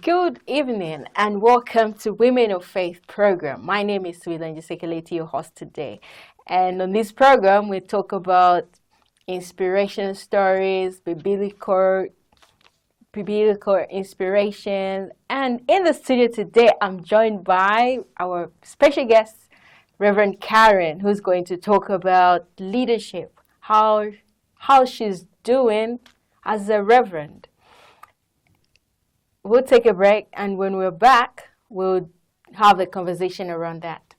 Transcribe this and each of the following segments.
Good evening and welcome to Women of Faith program. My name is Sweelan Jisekeleti, your host today. And on this program, we talk about inspiration stories, biblical inspiration. And in the studio today, I'm joined by our special guest, Reverend Karen, who's going to talk about leadership, how she's doing as a reverend. We'll take a break, and when we're back, we'll have a conversation around that.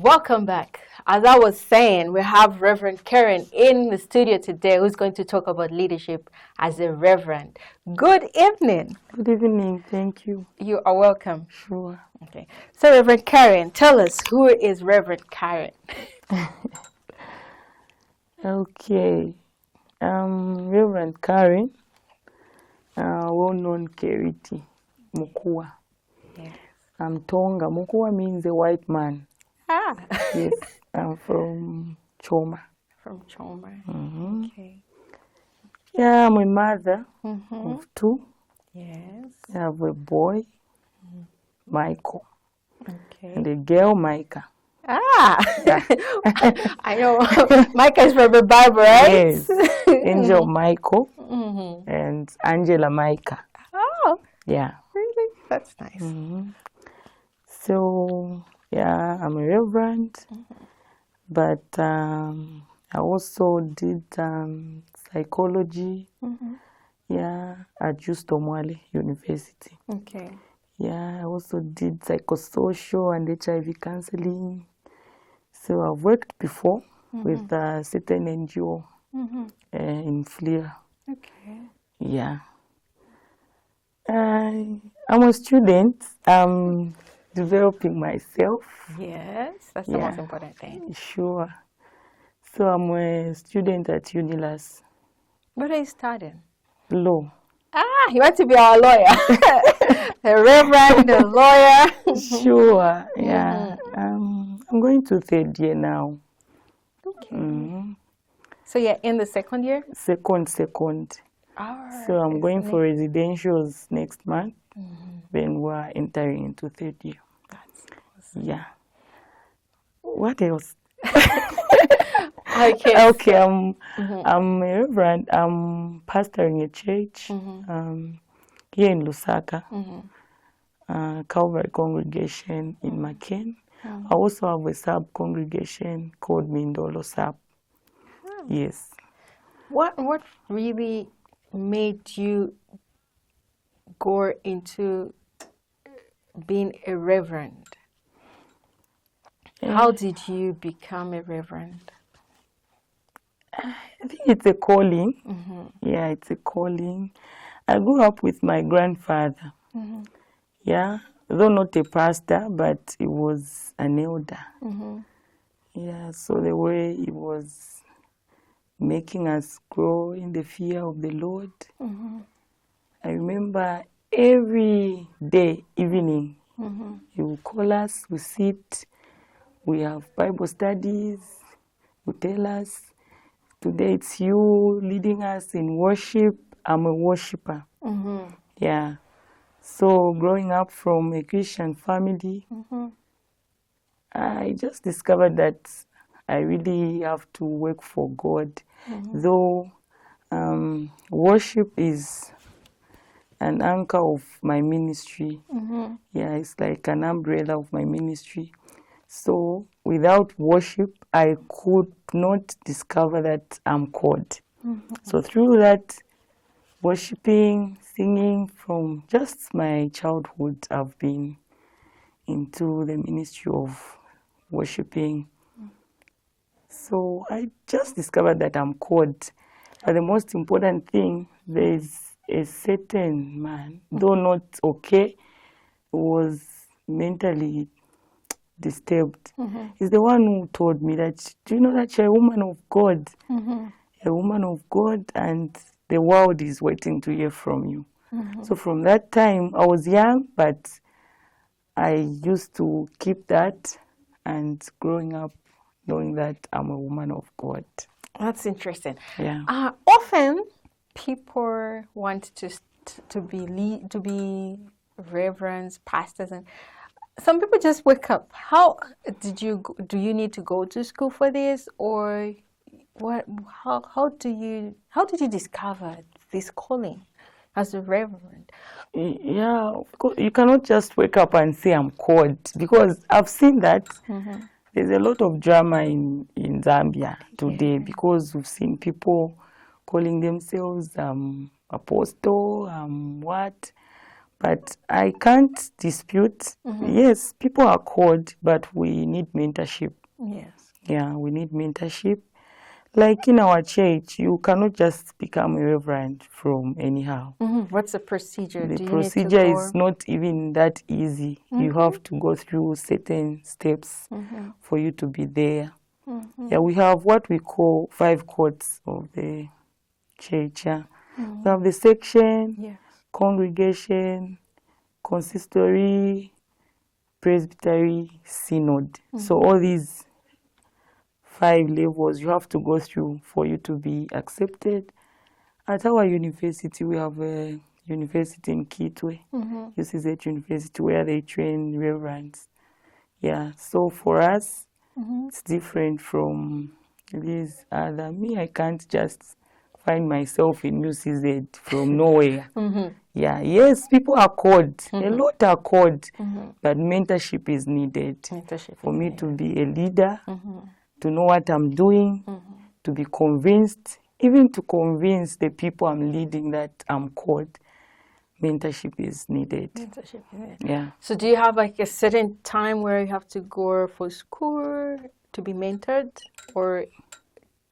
Welcome back. As I was saying, we have Reverend Karen in the studio today who's going to talk about leadership as a reverend. Good evening. Good evening. Thank you. You are welcome. Sure. Okay. So, Reverend Karen, tell us, who is Reverend Karen? Okay. Reverend Karen, well-known Keriti Mukua. Yes. I'm Tonga. Mukua means a white man. Ah. Yes. I'm from Choma. From Choma. Mm-hmm. Okay. Yeah, I'm a mother Mm-hmm. of two. Yes. I have a boy, Michael, Okay. and a girl, Micah. Ah, Yeah. I know. Micah is from the Bible, right? Yes. Angel Michael Mm-hmm. and Angela Micah. Oh, Yeah. really? That's nice. Mm-hmm. So, yeah, I'm a reverend, but I also did psychology, yeah, at Justo Mwale University. Okay. Yeah, I also did psychosocial and HIV counseling. So I've worked before with a certain NGO in Fleer. Okay. Yeah. I'm a student. I'm developing myself. Yes, that's the most important thing. Sure. So I'm a student at UNILAS What are you studying? Law. Ah, you want to be our lawyer. A reverend, a lawyer. Sure. Yeah. I'm going to third year now. Okay. So you're in the second year? Second. All right. So I'm going for residentials next month. Then we're entering into third year. That's awesome. Yeah. What else? Okay. Okay, I'm a reverend. I'm pastoring a church here in Lusaka, Calvary congregation in Maken. I also have a sub-congregation called Mindolo Sub. Yes. What really made you go into being a reverend? How did you become a reverend? I think it's a calling. Yeah, it's a calling. I grew up with my grandfather. Yeah, though not a pastor, but he was an elder. Yeah, so the way he was making us grow in the fear of the Lord. I remember every day, evening, he would call us, we sit, we have Bible studies, he would tell us, today it's you leading us in worship. I'm a worshiper. Yeah. So growing up from a Christian family, I just discovered that I really have to work for God. Though worship is an anchor of my ministry. Yeah, it's like an umbrella of my ministry. So without worship, I could not discover that I'm called. So through that, worshiping, singing from just my childhood, I've been into the ministry of worshiping. So I just discovered that I'm called. But the most important thing, there's a certain man, though not okay, was mentally disturbed. He's the one who told me that, do you know that you're a woman of God? A woman of God, and the world is waiting to hear from you. So from that time, I was young, but I used to keep that, and growing up knowing that I'm a woman of God. That's interesting. Yeah. Often people want to be reverends, pastors, and some people just wake up. How do you need to go to school for this, or what? How did you discover this calling as a reverend? Yeah, of course, you cannot just wake up and say I'm called, because I've seen that there's a lot of drama in Zambia today, because we've seen people calling themselves apostle, what. But I can't dispute. Yes, people are called, but we need mentorship. Yes. Yeah, we need mentorship. Like in our church, you cannot just become a reverend from anyhow. What's the procedure? The Do you procedure need to is not even that easy. You have to go through certain steps for you to be there. Yeah, we have what we call 5 courts of the church. Yeah. We have the section, Yes. congregation, consistory, presbytery, synod. So all these 5 levels you have to go through for you to be accepted. At our university, we have a university in Kitwe, UCZ University, where they train reverends. Yeah, so for us, it's different from these other. Me, I can't just find myself in UCZ from nowhere. Yeah, yes, people are called. A lot are called, but mentorship is needed for me to be a leader, to know what I'm doing, to be convinced, even to convince the people I'm leading that I'm called. Mentorship is needed. Mentorship, yeah. Yeah. So do you have like a certain time where you have to go for school to be mentored, or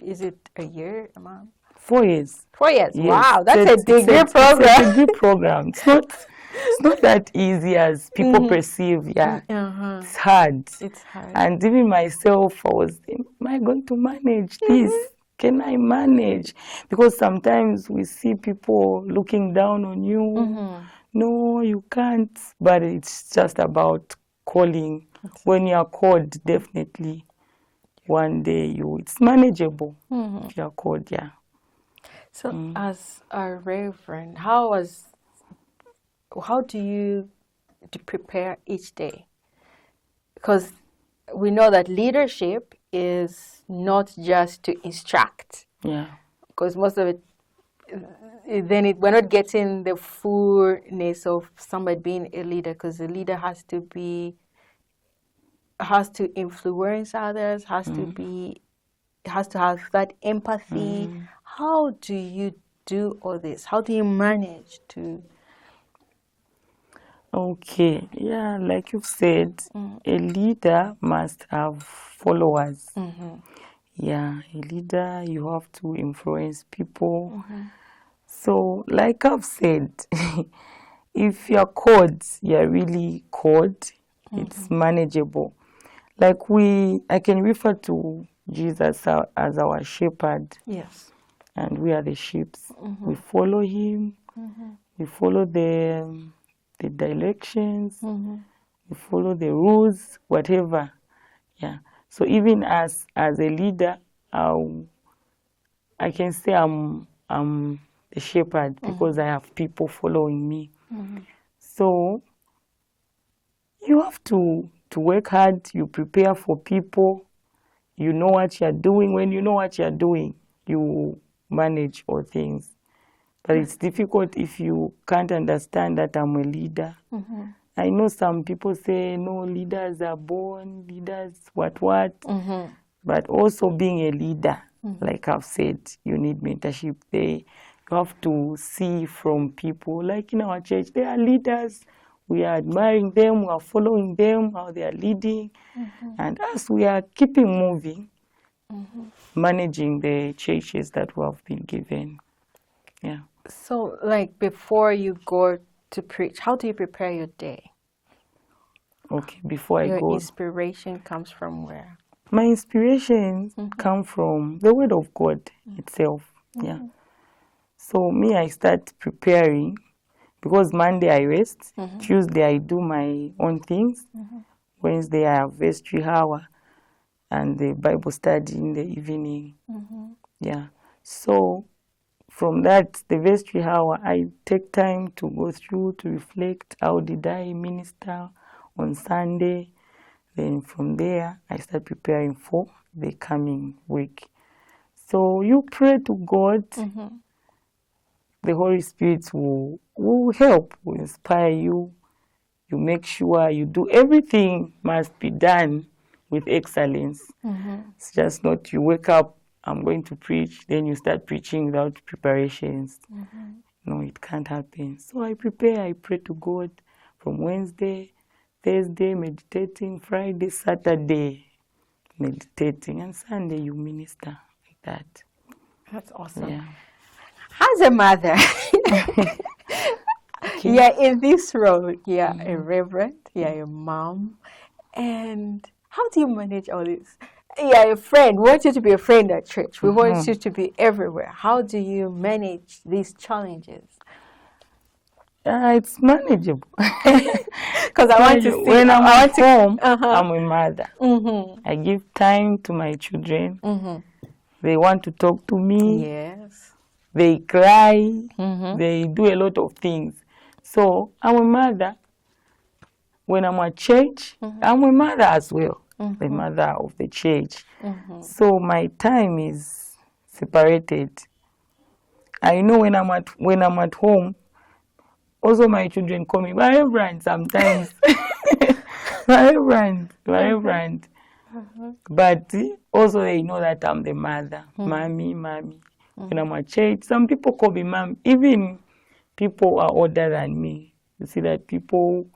is it a year, a month? 4 years. 4 years. Yes. Wow, that's It's a degree program. It's a degree program. It's not that easy as people perceive. Yeah. It's hard. It's hard. And even myself, I was thinking, am I going to manage this? Can I manage? Because sometimes we see people looking down on you. No, you can't. But it's just about calling. When you are called, definitely one day it's manageable if you are called, yeah. So as a reverend, how do you prepare each day? Because we know that leadership is not just to instruct. Yeah. Because most of it, we're not getting the fullness of somebody being a leader, because the leader has to influence others, has to have that empathy. How do you do all this? How do you manage to? Okay, yeah, like you've said, a leader must have followers. Yeah, a leader, you have to influence people. So, like I've said, if you're called, you're really called, it's manageable. Like I can refer to Jesus as our shepherd. Yes. And we are the sheep. We follow him. We follow the directions. We follow the rules, whatever. Yeah. So even as a leader, I can say I'm the shepherd because I have people following me. So you have to work hard. You prepare for people. You know what you're doing. When you know what you're doing, you manage all things. But it's difficult if you can't understand that I'm a leader. I know some people say, no, leaders are born, leaders what. But also being a leader, like I've said, you need mentorship there. You have to see from people, like in our church, they are leaders. We are admiring them, we are following them, how they are leading. And us, we are keeping moving. Managing the churches that we have been given. Yeah. So, like, before you go to preach, how do you prepare your day? Okay, before I go. Your inspiration comes from where? My inspiration comes from the Word of God itself. Yeah. So me, I start preparing because Monday I rest. Tuesday I do my own things. Wednesday I have vestry hour and the Bible study in the evening. Yeah. So from that, the vestry hour, I take time to go through to reflect. How did I minister on Sunday? Then from there, I start preparing for the coming week. So you pray to God. The Holy Spirit will help, will inspire you. You make sure you do everything must be done with excellence. It's just not you wake up, I'm going to preach, then you start preaching without preparations. No, it can't happen. So I prepare, I pray to God from Wednesday, Thursday, meditating, Friday, Saturday, meditating, and Sunday you minister like that. That's awesome. Yeah. As a mother, you're in this role. You're a reverend, you're a mom, and how do you manage all this? You're a friend. We want you to be a friend at church. We want you to be everywhere. How do you manage these challenges? It's manageable. Because I want to see. When I'm at home, Uh-huh. I'm a mother. I give time to my children. They want to talk to me. Yes. They cry. They do a lot of things. So I'm a mother. When I'm at church, I'm a mother as well. The mother of the church. So my time is separated. I know when I'm at home, also my children call me my reverend sometimes. my reverend. But also they know that I'm the mother. Mommy. When I'm at church, some people call me mom. Even people who are older than me. You see that people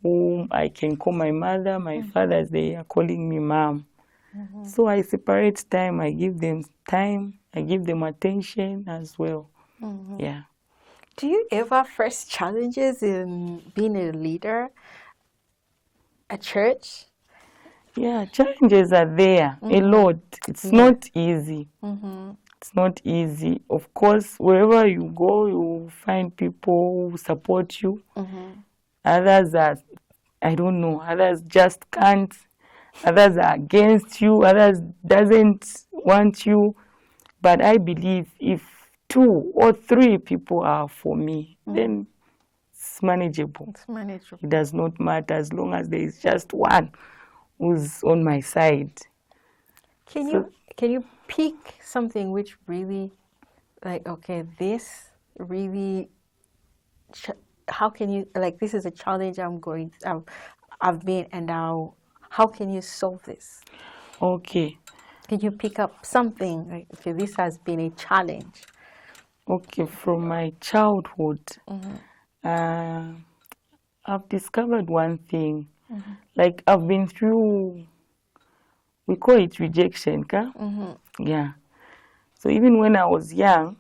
whom I can call my mother, my fathers, they are calling me mom. So I separate time. I give them time. I give them attention as well. Yeah. Do you ever face challenges in being a leader at church? Yeah, challenges are there a lot. It's not easy. It's not easy. Of course, wherever you go, you find people who support you. Others are, I don't know, others just can't. Others are against you. Others doesn't want you. But I believe if 2 or 3 people are for me, then it's manageable. It's manageable. It does not matter as long as there is just one who's on my side. Can you pick something which really, like, okay, this really, how can you, like, this is a challenge I've been, and now, how can you solve this? Okay. Can you pick up something like, okay, this has been a challenge? Okay, from my childhood, I've discovered one thing. Like I've been through, we call it rejection, ka? Yeah. So even when I was young,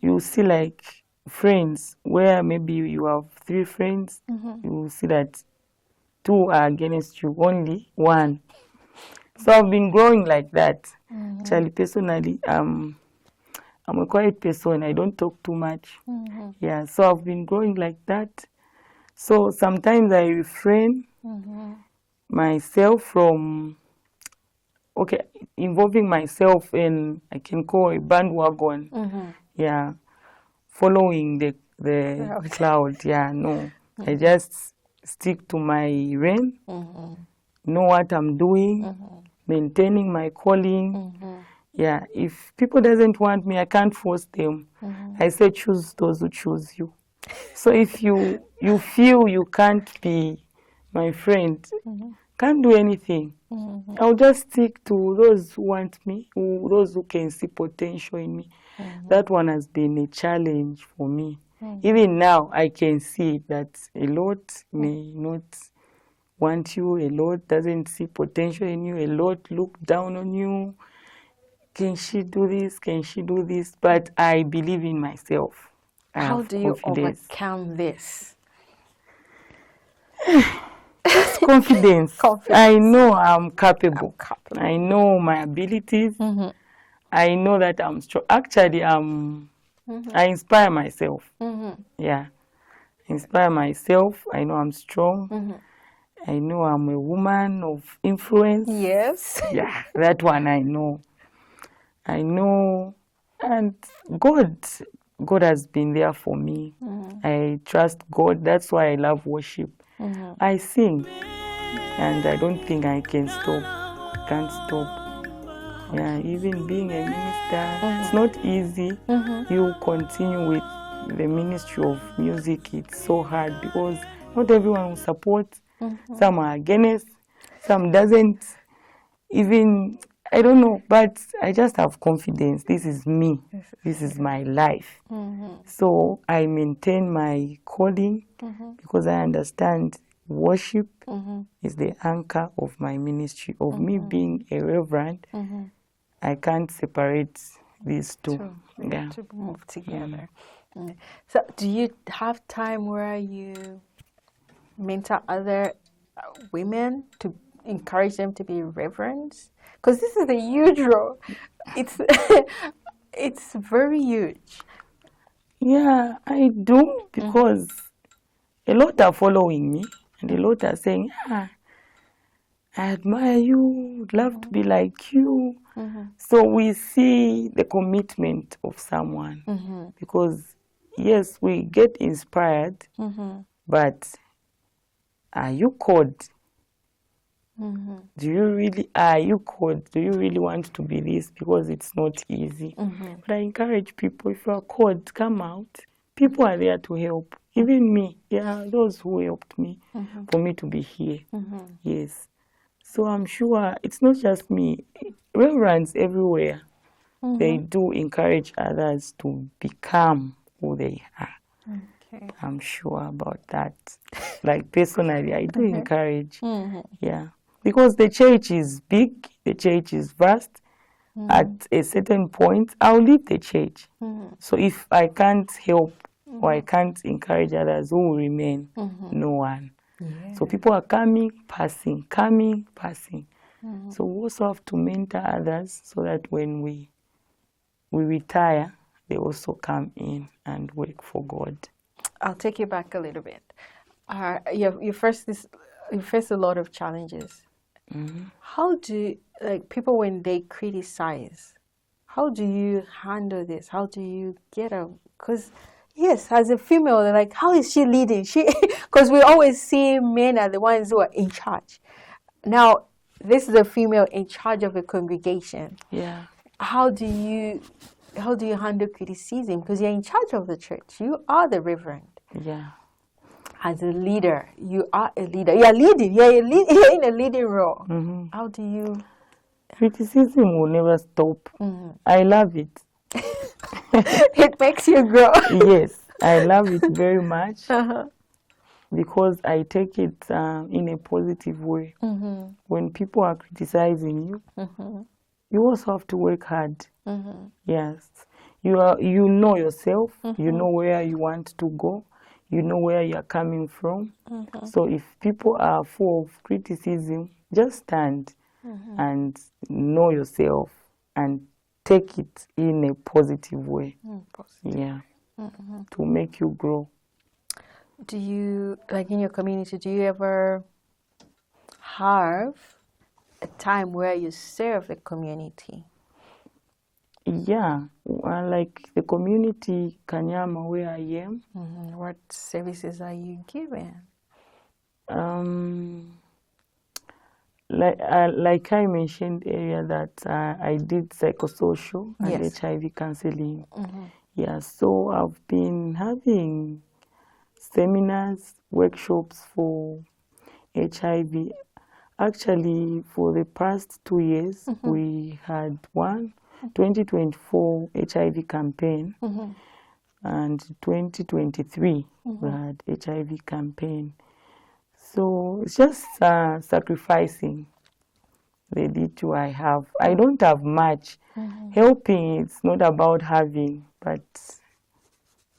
you see like friends where maybe you have 3 friends, you see that 2 are against you, only 1. So I've been growing like that. Actually, personally, I'm a quiet person. I don't talk too much. Yeah, so I've been growing like that. So sometimes I refrain myself from, involving myself in, I can call a bandwagon. Yeah, following the cloud. Yeah, no. I just stick to my lane, know what I'm doing, maintaining my calling. Yeah, if people doesn't want me, I can't force them. I say choose those who choose you. So if you feel you can't be my friend, can't do anything, I'll just stick to those who want me, those who can see potential in me. That one has been a challenge for me. Even now, I can see that a lot may not want you, a lot doesn't see potential in you, a lot look down on you. Can she do this? Can she do this? But I believe in myself. How do you confidence. overcome this? Confidence. Confidence. I know I'm capable. I know my abilities. I know that I'm strong. Actually, I inspire myself. Yeah. Inspire myself. I know I'm strong. I know I'm a woman of influence. Yes. Yeah, that one I know. I know, and God, God has been there for me. I trust God. That's why I love worship. I sing, and I don't think I can stop. Can't stop. Yeah, even being a minister, it's not easy. You continue with the ministry of music. It's so hard because not everyone will support. Some are against, some doesn't. Even I don't know, but I just have confidence. This is me. This is my life. So I maintain my calling because I understand worship is the anchor of my ministry. Of me being a reverend, I can't separate these two. Yeah. To move together. So, do you have time where you mentor other women to encourage them to be reverends? Because this is a huge role. It's it's very huge. Yeah, I do because a lot are following me and a lot are saying, I admire you, would love to be like you. So we see the commitment of someone because, yes, we get inspired, but are you called? Are you called? Do you really want to be this? Because it's not easy. But I encourage people, if you are called, come out. People are there to help. Even me, those who helped me for me to be here. Yes. So I'm sure it's not just me. Reverends everywhere, they do encourage others to become who they are. Okay. I'm sure about that. Like personally, I do encourage. Yeah. Because the church is big, the church is vast. At a certain point, I'll leave the church. So if I can't help or I can't encourage others, who will remain? No one. Yeah. So people are coming, passing. So we also have to mentor others so that when we retire, they also come in and work for God. I'll take you back a little bit. You face a lot of challenges. How do people when they criticize? How do you handle this? How do you get a? Because yes, as a female, they're like, how is she leading? Because we always see men are the ones who are in charge. Now, this is a female in charge of a congregation. Yeah. How do you handle criticism? Because you're in charge of the church. You are the reverend. Yeah. As a leader, you are a leader. You're leading. You're in a leading role. How do you? Criticism will never stop. I love it. It makes you grow. Yes, I love it very much because I take it in a positive way. When people are criticizing you, you also have to work hard. Yes, you know yourself. You know where you want to go. You know where you are coming from. So if people are full of criticism, just stand and know yourself and take it in a positive way. Yeah, to make you grow. Do you, like in your community, do you ever have a time where you serve the community? Yeah, like the community Kanyama where I am. What services are you giving? Like I mentioned earlier that I did psychosocial and Yes. HIV counseling. Yeah, so I've been having seminars, workshops for HIV. Actually, for the past 2 years, we had one 2024 HIV campaign, and 2023 we had HIV campaign. So it's just sacrificing the little I have. I don't have much. Helping, it's not about having, but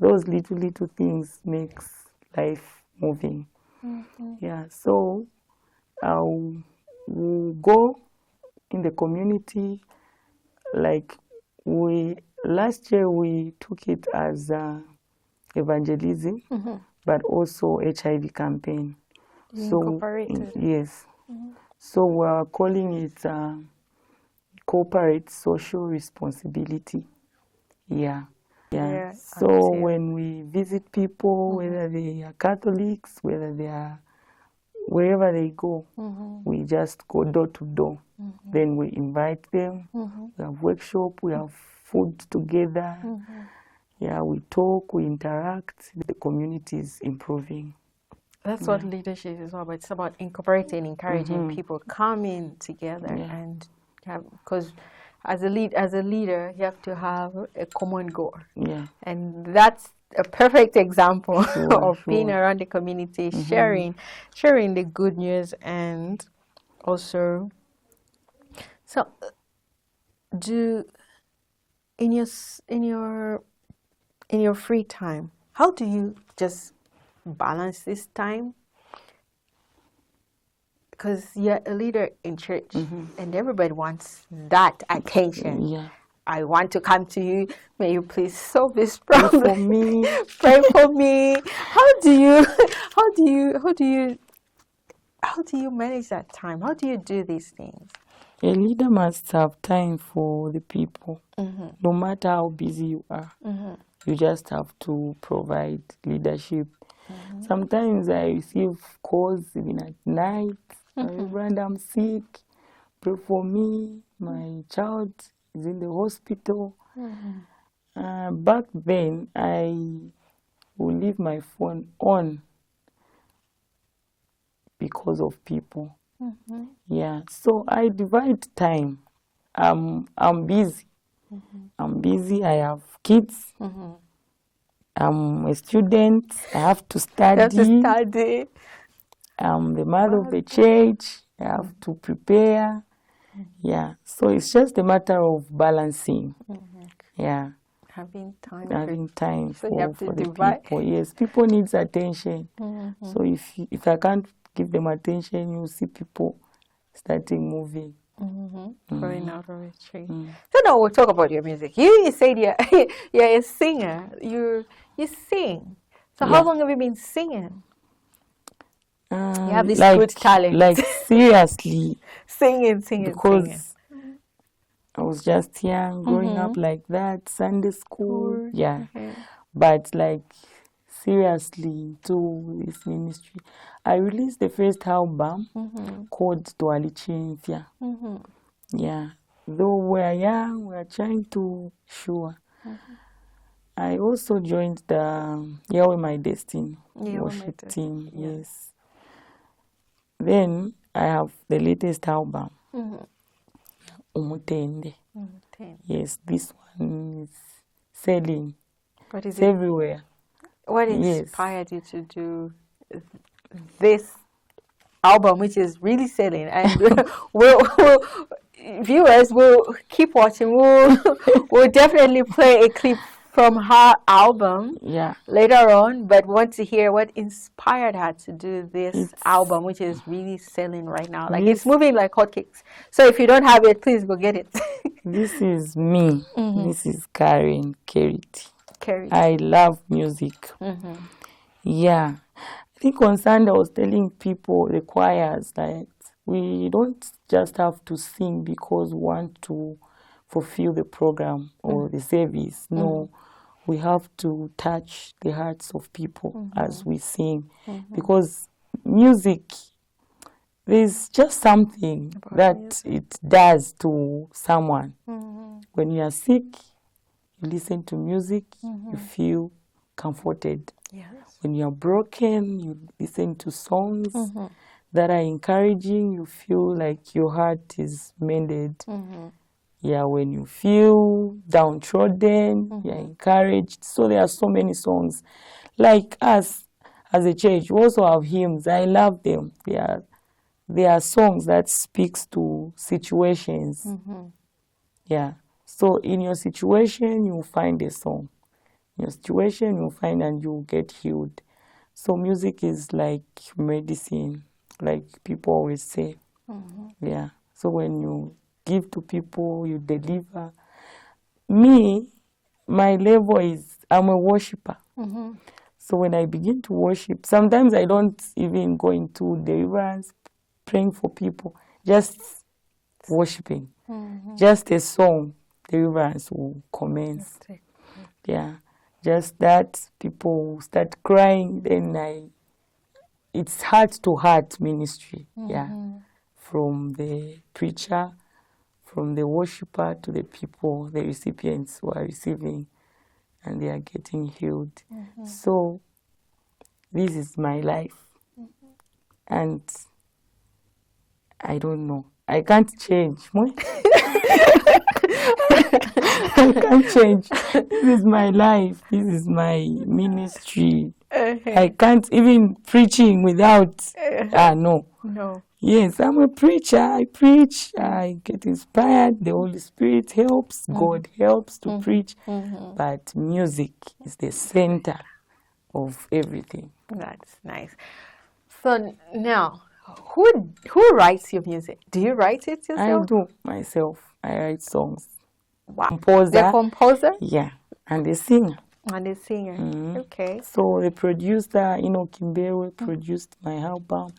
those little things makes life moving. Yeah, so we'll go in the community. Like last year we took it as evangelism, but also HIV campaign. You incorporated. Yes. So we're calling it corporate social responsibility. Yeah. Yeah, So until- when we visit people, whether they are Catholics, whether they are wherever they go, we just go door to door. Then we invite them. We have workshop, we have food together. Yeah, we talk, we interact. The community is improving. That's what leadership is all about. It's about incorporating, encouraging people coming together and have, because as a leader, you have to have a common goal. Yeah. And that's a perfect example of being Sure. around the community, sharing the good news, and also do in your free time, how do you just balance this time? Because you're a leader in church and everybody wants that attention. Yeah. I want to come to you. May you please solve this problem For me, Pray for me. How do you manage that time? How do you do these things? a leader must have time for the people. No matter how busy you are, you just have to provide leadership. Sometimes I receive calls even at night. Reverend, I'm sick. Pray for me. My child is in the hospital. Back then, I would leave my phone on because of people. Yeah, so I divide time. I'm busy. I'm busy. I have kids. I'm a student. I have to study. You have to study. I'm the mother of the church. I have to prepare. Yeah, so it's just a matter of balancing. Yeah, Having time. having time So you have for to the divide. people. Yes, people needs attention. So if I can't give them attention, you see people starting moving. Going out of retreat. So now we'll talk about your music. You said you're a singer. You sing. So how Yeah. long have you been singing? You have this like, good talent. Like seriously, singing. because I was just young, growing up like that, Sunday school. Yeah, but like seriously to this ministry, I released the first album called Twali Chinfia. Yeah, though we're young, we're trying to sure. I also joined the Yahweh My Destiny worship team. Yes. Then I have the latest album, Umutende. Yes, this one is selling. What is It's everywhere. What Yes. inspired you to do this album, which is really selling? And viewers will keep watching. We'll definitely play a clip from her album Yeah. later on, but want to hear what inspired her to do this album, which is really selling right now. Like it's moving like hotcakes. So if you don't have it, please go get it. This is me. This is Karen Keriti. Carrie. I love music. Yeah. I think on Sunday I was telling people, the choirs, that we don't just have to sing because we want to fulfill the program or the service. No, we have to touch the hearts of people as we sing. Because music, there's just something that it does to someone. When you are sick, you listen to music, you feel comforted. Yes. When you are broken, you listen to songs that are encouraging, you feel like your heart is mended. Yeah, when you feel downtrodden, you're encouraged. So there are so many songs. Like us, as a church, we also have hymns. I love them. They are songs that speaks to situations. Yeah. So in your situation, you'll find a song. In your situation, you'll find and you'll get healed. So music is like medicine, like people always say. Yeah. So when you give to people, you deliver. Me, my level is I'm a worshiper. So when I begin to worship, sometimes I don't even go into deliverance, praying for people. Just worshiping. Just a song, the reverence will commence. Yeah, just that people start crying, then it's heart to heart ministry. Yeah, from the preacher, from the worshiper to the people, the recipients who are receiving, and they are getting healed. So this is my life, and I don't know. I can't change. I can't change. This is my life. This is my ministry. I can't even preaching without. No. No. Yes, I'm a preacher. I preach. I get inspired. The Holy Spirit helps. God helps to preach. But music is the center of everything. That's nice. So now, who writes your music? Do you write it yourself? I do myself. I write songs. Wow. Composer. The composer? Yeah, and the singer. And the singer. Okay. So the producer, Kimbewe, produced my album.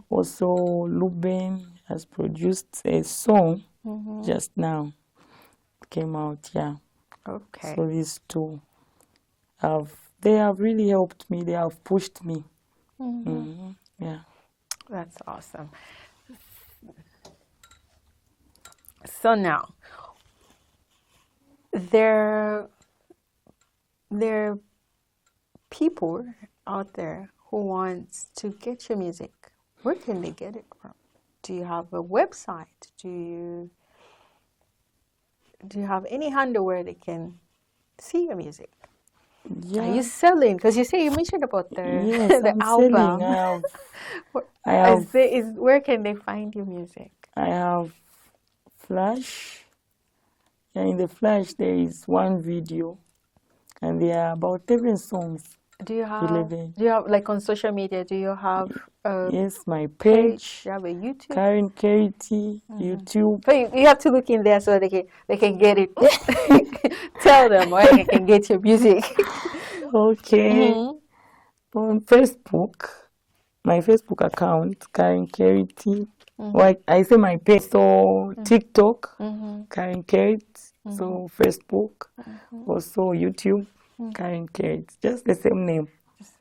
Also, Luben has produced a song just now. Came out, yeah. Okay. So these two they have really helped me. They have pushed me. Yeah. That's awesome. So now, there are people out there who want to get your music. Where can they get it from? Do you have a website? Do you have any handle where they can see your music? Yeah. Are you selling? Because you mentioned about the I'm album. Selling. I have. Where can they find your music? I have Flash. Yeah, in the Flash there is one video, and there are about 11 songs. Do you have 11. Do you have, like, on social media? Do you have yes, my page. You have a YouTube. Karen Kerity, YouTube. So you have to look in there so they can get it. Tell them where they can get your music. Okay. On Facebook, my Facebook account, Karen Kerity. I say my page, so TikTok, Karen Kerity. So Facebook, also YouTube, Karen Kerity. Just the same name.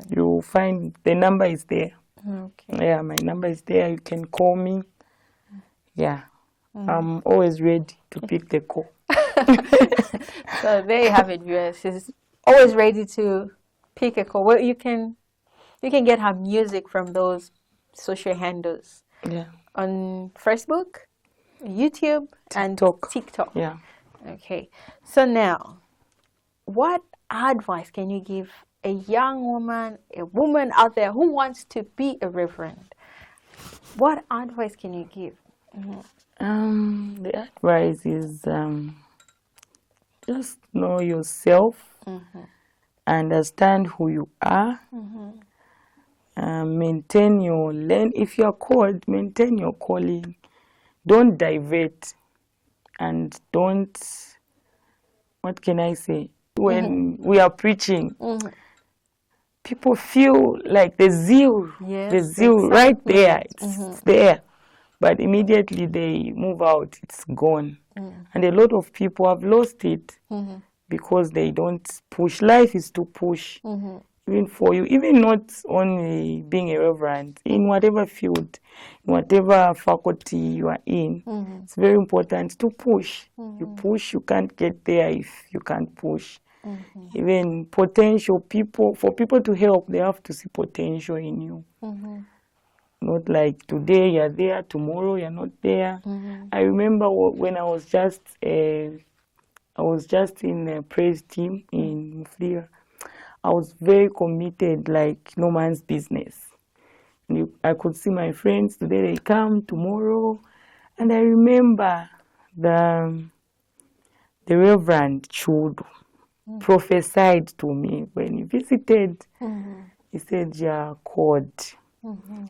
You find the number is there. Okay. Yeah, my number is there. You can call me. Yeah, I'm always ready to pick the call. So there you have it, viewers. She's always ready to pick a call. Well, you can get her music from those social handles. Yeah. On Facebook, YouTube, and TikTok. Yeah. Okay. So now, what advice can you give a young woman, a woman out there who wants to be a reverend? What advice can you give? The advice is just know yourself, understand who you are, maintain your lane. If you are called, maintain your calling. Don't divert, and don't, what can I say? When we are preaching, people feel like the zeal right there, it's there. But immediately they move out, it's gone. And a lot of people have lost it because they don't push. Life is to push. Even for you, even not only being a reverend, in whatever field, in whatever faculty you are in, it's very important to push. You push, you can't get there if you can't push. Even potential people, for people to help, they have to see potential in you. Not like today you're there, tomorrow you're not there. I remember when I was just in a praise team in Mufliya. I was very committed, like no man's business. And I could see my friends, today they come, tomorrow. And I remember the Reverend Chudu prophesied to me when he visited. He said, "You are called.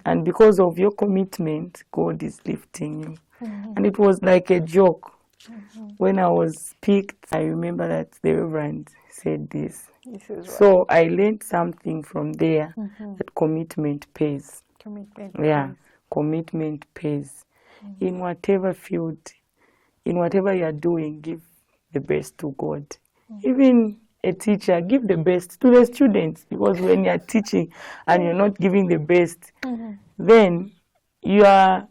And because of your commitment, God is lifting you." And it was like a joke. When I was picked, I remember that the Reverend said this. So I learned something from there, that commitment pays. Commitment pays. In whatever field, in whatever you are doing, give the best to God. Even a teacher, give the best to the students, because when you are teaching and you're not giving the best, then you are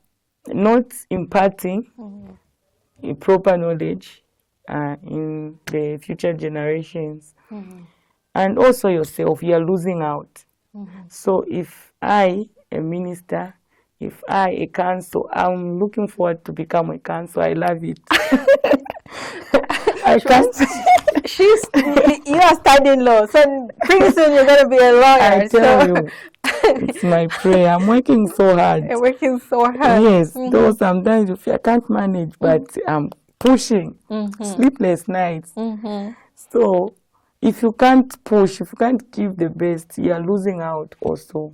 not imparting a proper knowledge in the future generations. And also yourself, you are losing out. So if I, a minister, if I, a council, I'm looking forward to become a council. I love it. I can't. You are studying law, so pretty soon you're going to be a lawyer. I tell you, it's my prayer. I'm working so hard. You're working so hard. Yes, though sometimes you feel I can't manage, but I'm pushing. Sleepless nights. So if you can't push, if you can't give the best, you are losing out also.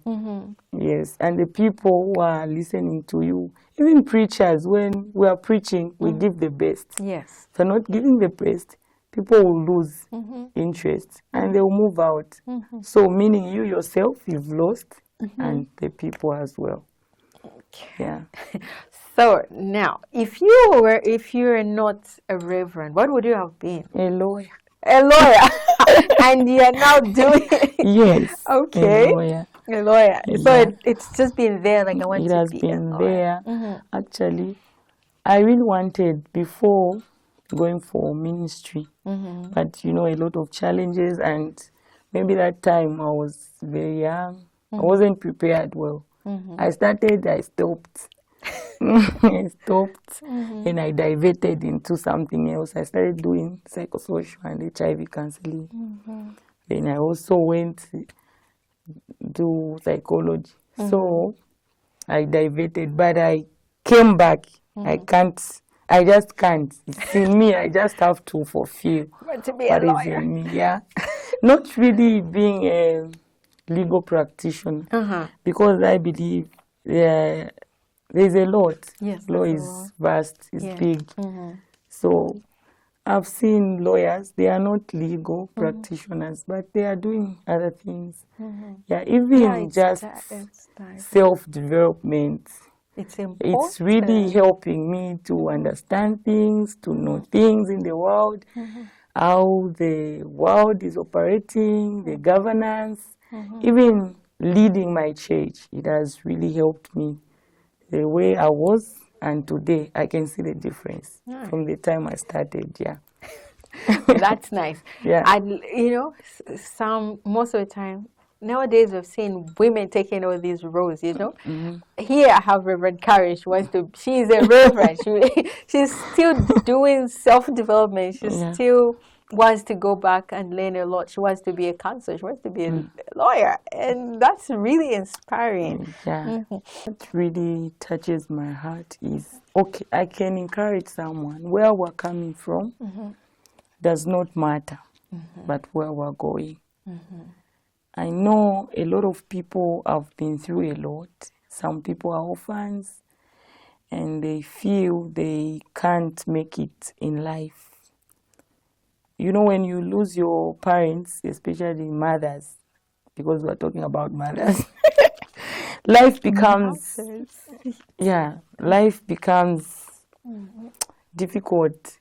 Yes, and the people who are listening to you, even preachers, when we are preaching, we give the best. Yes. If you're not giving the best, people will lose interest and they will move out. So meaning you yourself, you've lost, and the people as well. Yeah. So now, if you're not a reverend, what would you have been? A lawyer. A lawyer. And you're now doing Yes. Okay. A lawyer. A lawyer. Yeah. So it's just been there, like I want It to has be been a lawyer. there. Actually, I really wanted before going for ministry, but you know, a lot of challenges, and maybe that time I was very young. I wasn't prepared well. I started, I stopped. I stopped and I diverted into something else. I started doing psychosocial and HIV counseling. Then I also went to psychology. So I diverted, but I came back. I just can't. It's in me. I just have to fulfill Want to be what a is lawyer. in me. Yeah, not really being a legal practitioner, because I believe there's a lot. Yes, Law there's a is lot. vast, it's Yeah. big. So I've seen lawyers, they are not legal practitioners, but they are doing other things. Yeah, even just it's nice. self-development. It's important. It's really helping me to understand things, to know things in the world, how the world is operating, the governance, even leading my church. It has really helped me. The way I was and today, I can see the difference from the time I started. Yeah. That's nice. Yeah. And you know, most of the time nowadays we've seen women taking all these roles. You know, here I have Reverend Karen. She's a reverend. She's still doing self-development. She's still wants to go back and learn a lot. She wants to be a counselor. She wants to be a lawyer, and that's really inspiring. Yeah. What really touches my heart is, okay, I can encourage someone. Where we're coming from does not matter, but where we're going. I know a lot of people have been through a lot. Some people are orphans and they feel they can't make it in life. You know, when you lose your parents, especially mothers, because we're talking about mothers, life becomes, life becomes difficult.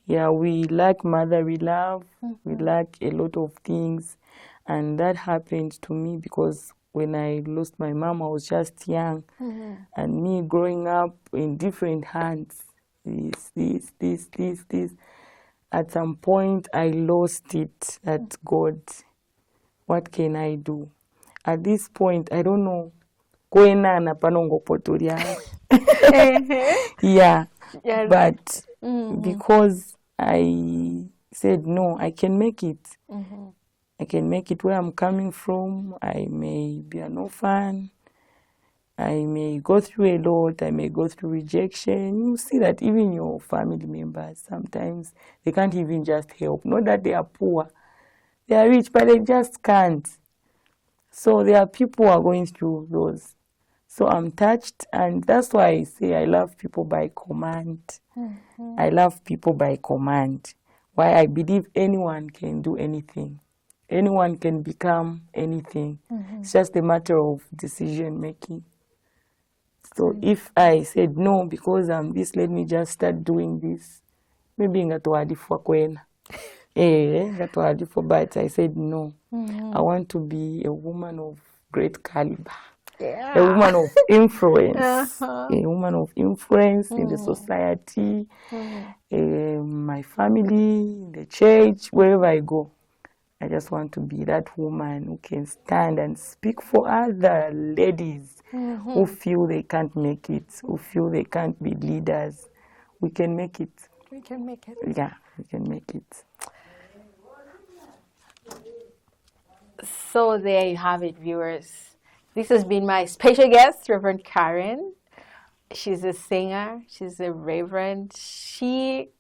Yeah, we lack motherly love, we lack a lot of things, and that happened to me because when I lost my mom, I was just young, and me growing up in different hands, this. At some point, I lost it. That God, what can I do? At this point, I don't know. Yeah, but because I said no, I can make it. I can make it where I'm coming from. I may be an orphan. I may go through a lot. I may go through rejection. You see that even your family members, sometimes they can't even just help. Not that they are poor. They are rich, but they just can't. So there are people who are going through those. So I'm touched, and that's why I say I love people by command. I love people by command. Why I believe anyone can do anything. Anyone can become anything. It's just a matter of decision making. So if I said no because I'm this, let me just start doing this, maybe ngatwadifa kwena. But I said no. I want to be a woman of great caliber. Yeah. A woman of influence. A woman of influence in the society, my family, the church, wherever I go. I just want to be that woman who can stand and speak for other ladies who feel they can't make it, who feel they can't be leaders. We can make it. We can make it. Yeah, we can make it. So there you have it, viewers. This has been my special guest, Reverend Karen. She's a singer. She's a reverend. She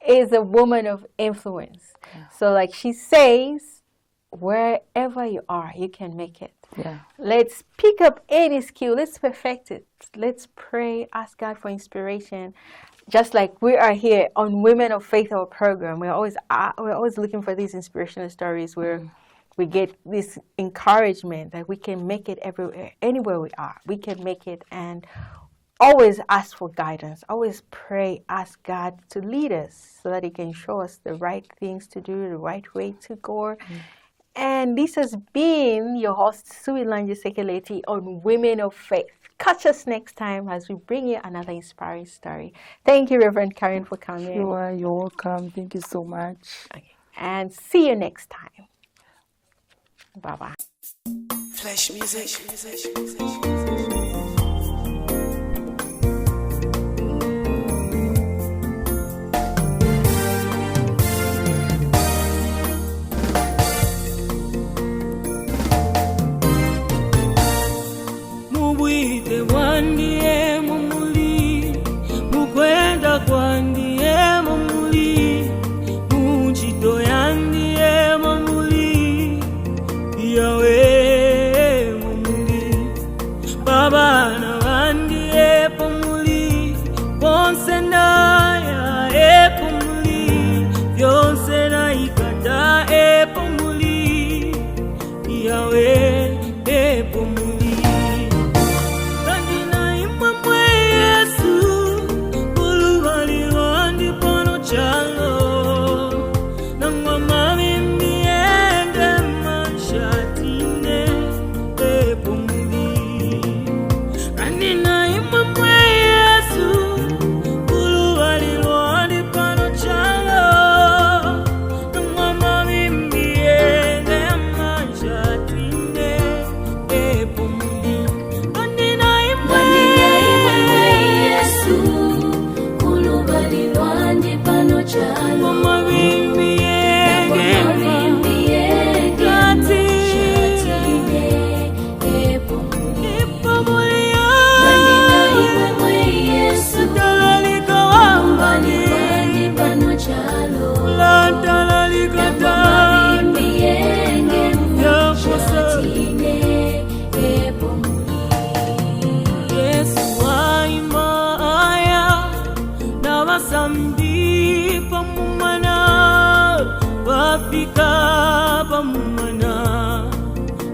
is a woman of influence. Yeah. So like she says, wherever you are, you can make it. Yeah. Let's pick up any skill. Let's perfect it. Let's pray, ask God for inspiration. Just like we are here on Women of Faith, our program, we're always looking for these inspirational stories where we get this encouragement that we can make it everywhere, anywhere we are. We can make it, and always ask for guidance. Always pray, ask God to lead us so that He can show us the right things to do, the right way to go. And this has been your host, Suilanje Sekeleti, on Women of Faith. Catch us next time as we bring you another inspiring story. Thank you, Reverend Karen, for coming. You're welcome. Thank you so much. Okay. And see you next time. Bye-bye. Flash music.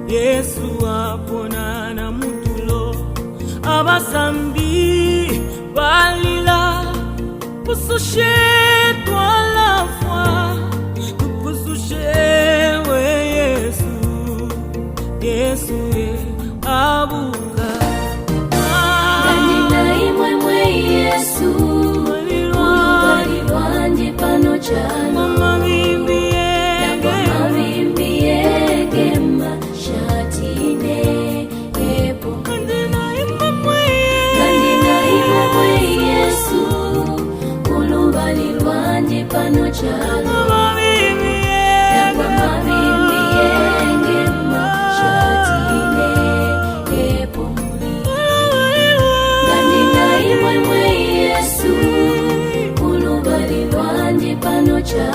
Yesu apona na mutulo abasambi balila kusushe twala fwa kusushe we Yesu abuka Nina imwe Yesu Walilwanje pano chalo Mama bimbi pano chalo mavimbi yenge mashatine epomuli Nandina imwe Yesu ulubali lwanje pano chalo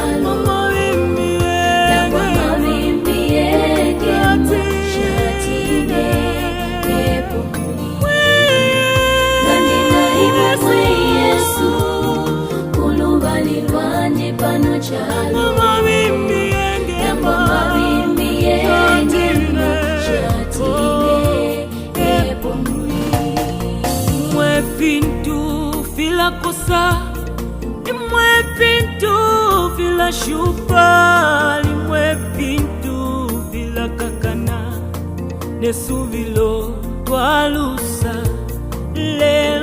vila kosa limwe pintu vila shupa limwe pintu vila kakana nesuvilo twalusa le